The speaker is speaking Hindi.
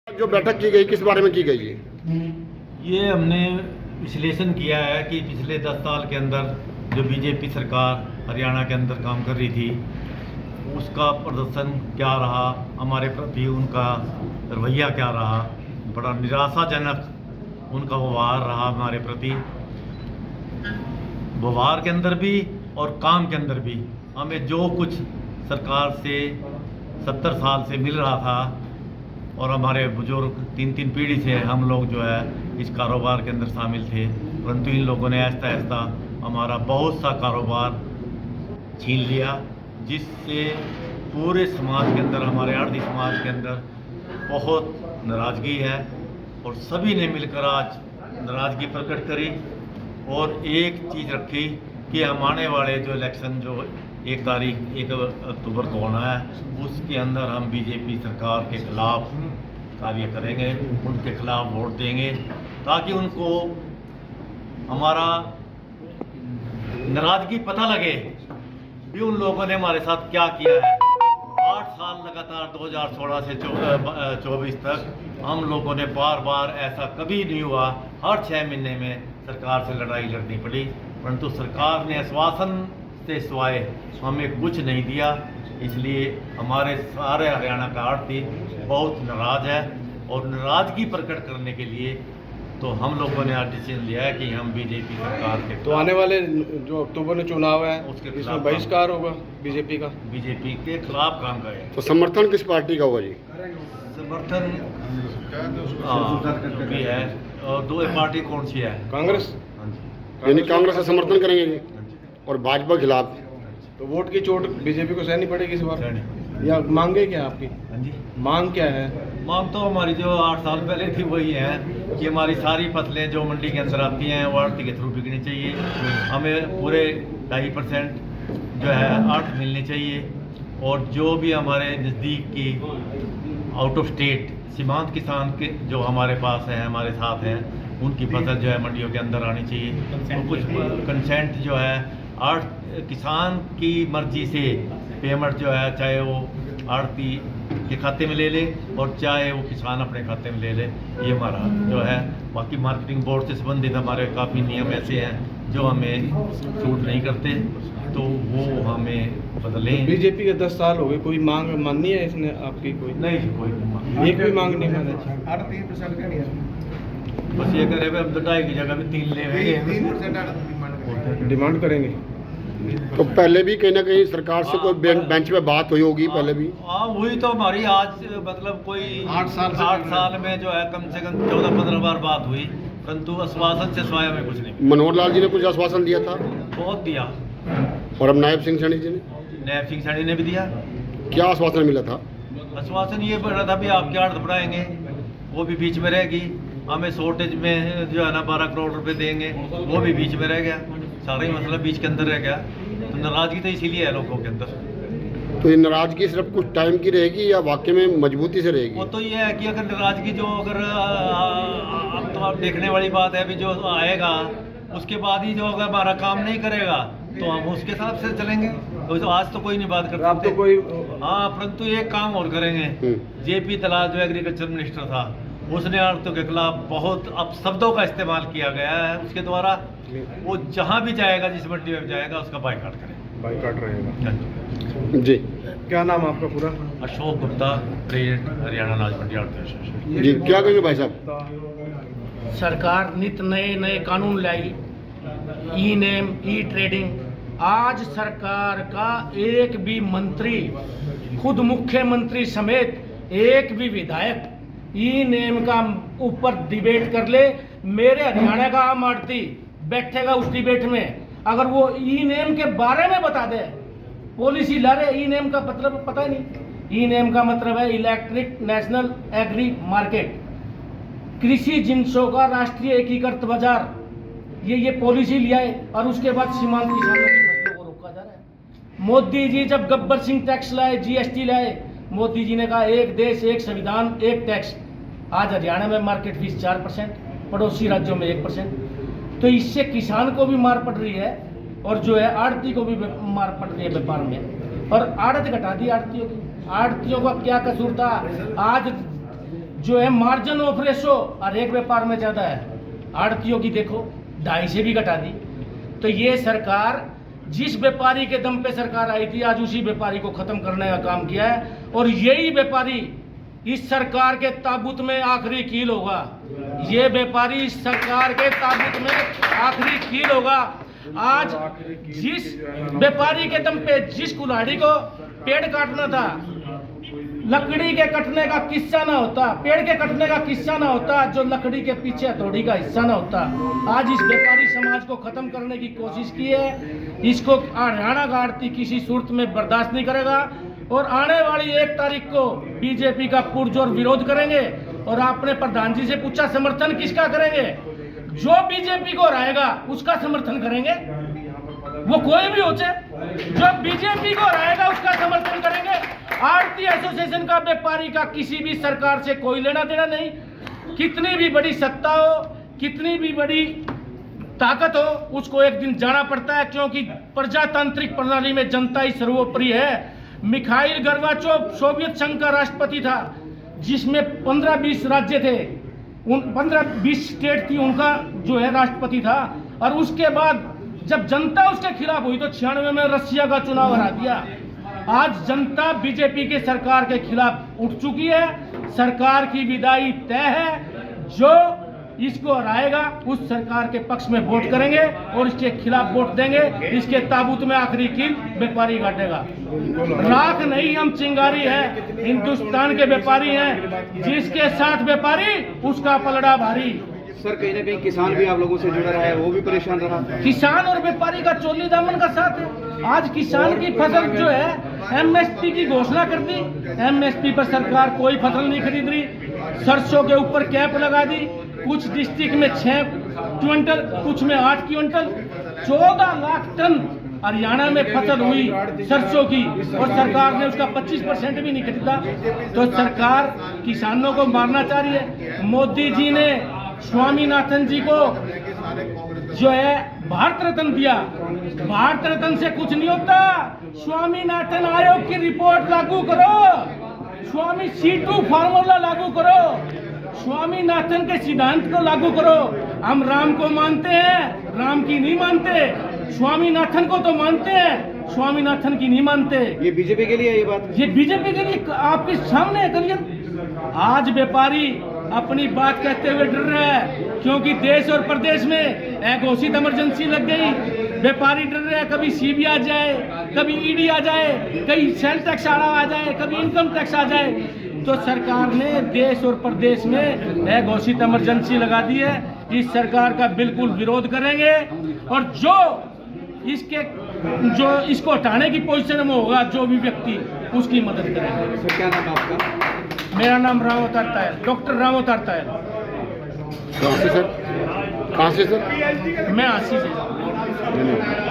जो बैठक की गई किस बारे में की गई है? ये हमने विश्लेषण किया है कि पिछले 10 साल के अंदर जो बीजेपी सरकार हरियाणा के अंदर काम कर रही थी उसका प्रदर्शन क्या रहा, हमारे प्रति उनका रवैया क्या रहा। बड़ा निराशाजनक उनका व्यवहार रहा हमारे प्रति, व्यवहार के अंदर भी और काम के अंदर भी। हमें जो कुछ सरकार से 70 साल से मिल रहा था और हमारे बुजुर्ग 3 पीढ़ी से हम लोग जो है इस कारोबार के अंदर शामिल थे, परंतु इन लोगों ने आहिस्ता आहिस्ता हमारा बहुत सा कारोबार छीन लिया, जिससे पूरे समाज के अंदर, हमारे आर्थिक समाज के अंदर बहुत नाराज़गी है। और सभी ने मिलकर आज नाराज़गी प्रकट करी और एक चीज़ रखी कि हम आने वाले जो इलेक्शन जो 1 अक्टूबर को होना है उसके अंदर हम बीजेपी सरकार के खिलाफ कार्य करेंगे, उनके खिलाफ वोट देंगे, ताकि उनको हमारा नाराज़गी पता लगे भी उन लोगों ने हमारे साथ क्या किया है। 8 साल लगातार 2016 से 24 तक हम लोगों ने बार बार, ऐसा कभी नहीं हुआ, हर 6 महीने में सरकार से लड़ाई लड़नी पड़ी, परंतु सरकार ने आश्वासन से सिवाय हमें कुछ नहीं दिया। इसलिए हमारे सारे हरियाणा का आढ़ती बहुत नाराज़ है और नाराज़गी प्रकट करने के लिए तो हम लोगों ने आज डिसीजन लिया है कि हम बीजेपी सरकार के तो आने वाले जो अक्टूबर में चुनाव है उसके इसमें बहिष्कार होगा बीजेपी के खिलाफ काम करें। तो समर्थन किस पार्टी का होगा जी? समर्थन भी है। और 2 पार्टी कौन सी है? कांग्रेस। हाँ जी, यानी कांग्रेस का समर्थन करेंगे जी और भाजपा के खिलाफ। तो वोट की चोट बीजेपी को सहनी पड़ेगी इस बार, सहनी। या मांगे क्या आपकी? हाँ जी, मांग क्या है? मांग तो हमारी जो 8 साल पहले थी वही है कि हमारी सारी फसलें जो मंडी के अंदर आती हैं वो आढ़ती के थ्रू बिकनी चाहिए। हमें पूरे 2.5% जो है आढ़त मिलनी चाहिए, और जो भी हमारे नज़दीक की आउट ऑफ स्टेट सीमांत किसान के जो हमारे पास हैं, हमारे साथ हैं, उनकी फसल जो है मंडियों के अंदर आनी चाहिए। और कुछ कंसेंट जो है किसान की मर्जी से पेमेंट जो है, चाहे वो आढ़ती के खाते में ले ले और चाहे वो किसान अपने खाते में ले ले, ये हमारा जो है। बाकी मार्केटिंग बोर्ड से संबंधित हमारे काफ़ी नियम ऐसे हैं जो हमें सूट नहीं करते, तो वो हमें बदलें। बीजेपी के 10 साल हो गए, कोई मांग माननी है इसने आपकी? कोई नहीं, कोई मांग, एक भी मांग नहीं मानी। 3% का नहीं है, बस ये करे अब 2.5 की जगह भी 3 ले 3% डिमांड करेंगे। तो पहले भी कहीं ना कहीं सरकार से कोई बेंच पे बात हुई होगी पहले भी? हाँ, हुई तो हमारी आज मतलब कोई 8 साल में जो है कम से कम 14-15 बार बात हुई, परंतु आश्वासन से सिवाय हमें कुछ नहीं। मनोहर लाल जी ने कुछ आश्वासन दिया था बहुत दिया, और अब नायब सिंह सैनी जी ने नायब सिंह सैनी ने भी दिया। क्या आश्वासन मिला था? आश्वासन ये बढ़ रहा था भी आपकी आड़त बढ़ाएंगे, वो भी बीच में रहेगी। हमें शॉर्टेज में जो है ना 12 करोड़ रुपए देंगे, वो भी बीच में रह गया। सारा ही मसला बीच के अंदर रह गया, तो नाराज़गी तो इसीलिए है लोगों के अंदर। तो ये नाराजगी सिर्फ कुछ टाइम की रहेगी या वाकई में मजबूती से रहेगी? वो तो ये है कि अगर नाराज़गी जो अगर अब तो आप देखने वाली बात है, अभी जो आएगा उसके बाद ही जो अगर हमारा काम नहीं करेगा तो हम उसके हिसाब से चलेंगे। तो आज तो कोई नहीं बात करता, आप तो कोई हाँ, परंतु एक काम और करेंगे। जेपी दलाल जो एग्रीकल्चर मिनिस्टर था, उसने आड़तों के खिलाफ बहुत अपशब्दों का इस्तेमाल किया गया है उसके द्वारा। वो जहाँ भी जाएगा, जिस मंडी में जाएगा, उसका बाइकाट करें। बाइकाट रहेगा जी। क्या नाम आपका पूरा? अशोक गुप्ता, प्रेसिडेंट हरियाणा अनाज मंडी आड़ती एसोसिएशन। जी, क्या कहेंगे भाई साहब? सरकार नित नए कानून लाई, ई नेम, ई ट्रेडिंग। आज सरकार का एक भी मंत्री, खुद मुख्यमंत्री समेत एक भी विधायक ई नेम का ऊपर डिबेट कर ले, मेरे हरियाणा का आम आड़ती बैठेगा उस डिबेट में, अगर वो ई नेम के बारे में बता दे, पॉलिसी ला रहे। ई नेम का मतलब पता ही नहीं। ई नेम का मतलब है इलेक्ट्रिक नेशनल एग्री मार्केट, कृषि जिन्सों का राष्ट्रीय एकीकृत बाजार। ये पॉलिसी लिया है और उसके बाद सीमांत किसानों की फसलों को रोका जा रहा है। मोदी जी जब गब्बर सिंह टैक्स लाए, जीएसटी लाए, मोदी जी ने कहा एक देश, एक संविधान, एक टैक्स। आज हरियाणा में मार्केट फीस 4%, पड़ोसी राज्यों में 1%। तो इससे किसान को भी मार पड़ रही है और जो है आड़ती को भी मार पड़ रही है व्यापार में। और आड़त घटा दी आड़तियों की। आड़तियों का क्या कसूर था? आज जो है मार्जिन ऑफ रेशो हर एक व्यापार में ज़्यादा है। आड़तियों की देखो 2.5 से भी घटा दी। तो ये सरकार जिस व्यापारी के दम पे सरकार आई थी, आज उसी व्यापारी को खत्म करने का काम किया है। और यही व्यापारी इस सरकार के ताबूत में आखिरी कील होगा। ये व्यापारी इस सरकार के ताबूत में आखिरी कील होगा। आज जिस व्यापारी के दम पे जिस कुल्हाड़ी को पेड़ काटना था, लकड़ी के कटने का किस्सा ना होता, पेड़ के कटने का किस्सा ना होता, जो लकड़ी के पीछे हथौड़ी का हिस्सा ना होता। आज इस व्यापारी समाज को खत्म करने की कोशिश की है। इसको हरियाणा का आड़ती किसी सूरत में बर्दाश्त नहीं करेगा। और आने वाली 1 तारीख को बीजेपी का पुरजोर विरोध करेंगे। और आपने प्रधान जी से पूछा समर्थन किसका करेंगे? जो बीजेपी को हराएगा उसका समर्थन करेंगे, वो कोई भी हो चाहे, जो बीजेपी को हराएगा उसका समर्थन करेंगे। आरती एसोसिएशन का, व्यापारी का किसी भी सरकार से कोई लेना देना नहीं। कितनी भी बड़ी सत्ता हो, कितनी भी बड़ी ताकत हो, उसको एक दिन जाना पड़ता है, क्योंकि प्रजातांत्रिक प्रणाली में जनता ही सर्वोपरि है। मिखाइल गोर्बाचोव सोवियत संघ का राष्ट्रपति था, जिसमें 15-20 राज्य थे, उन 15-20 स्टेट थी, उनका जो है राष्ट्रपति था। और उसके बाद जब जनता उसके खिलाफ हुई तो 96 में रसिया का चुनाव हरा दिया। आज जनता बीजेपी के सरकार के खिलाफ उठ चुकी है। सरकार की विदाई तय है। जो इसको हराएगा उस सरकार के पक्ष में वोट करेंगे और इसके खिलाफ वोट देंगे। इसके ताबूत में आखिरी कील व्यापारी काटेगा। राख नहीं, हम चिंगारी है। हिंदुस्तान के व्यापारी हैं, जिसके साथ व्यापारी उसका पलड़ा भारी। सर कहीं ना कहीं किसान भी आप लोगों से जुड़ा रहा है, वो भी परेशान रहा। किसान और व्यापारी का चोली दामन का साथ है। आज किसान की फसल जो है एमएसपी की घोषणा कर दी, एमएसपी पर सरकार कोई फसल नहीं खरीद रही। सरसों के ऊपर कैप लगा दी। कुछ डिस्ट्रिक्ट में 6 क्विंटल, कुछ में 8 क्विंटल, 14 लाख टन हरियाणा में फसल हुई सरसों की, और सरकार ने उसका 25% भी नहीं खरीदा। तो सरकार किसानों को मारना चाह रही है। मोदी जी ने स्वामीनाथन जी को जो है भारत रत्न दिया। भारत रत्न से कुछ नहीं होता। स्वामीनाथन आयोग की रिपोर्ट लागू करो, स्वामी C2 फार्मूला लागू करो, स्वामीनाथन के सिद्धांत को लागू करो। हम राम को मानते हैं, राम की नहीं मानते। स्वामीनाथन को तो मानते हैं, स्वामीनाथन की नहीं मानते। ये बीजेपी के लिए है ये बात? ये बीजेपी के लिए आपके सामने है करियर। आज व्यापारी अपनी बात कहते हुए डर रहा है, क्योंकि देश और प्रदेश में घोषित इमरजेंसी लग गई। व्यापारी डर रहे हैं, कभी सीबी आ जाए, कभी ईडी आ जाए, कभी सेल टैक्स आ जाए, कभी इनकम टैक्स आ जाए। तो सरकार ने देश और प्रदेश में घोषित इमरजेंसी लगा दी है। इस सरकार का बिल्कुल विरोध करेंगे। और जो इसको हटाने की पोजीशन में होगा, जो भी व्यक्ति, उसकी मदद करेंगे। सर क्या नाम आपका? मेरा नाम राम अवतार तायल, डॉक्टर राम अवतार तायल। कहाँ से सर? मैं आसी से।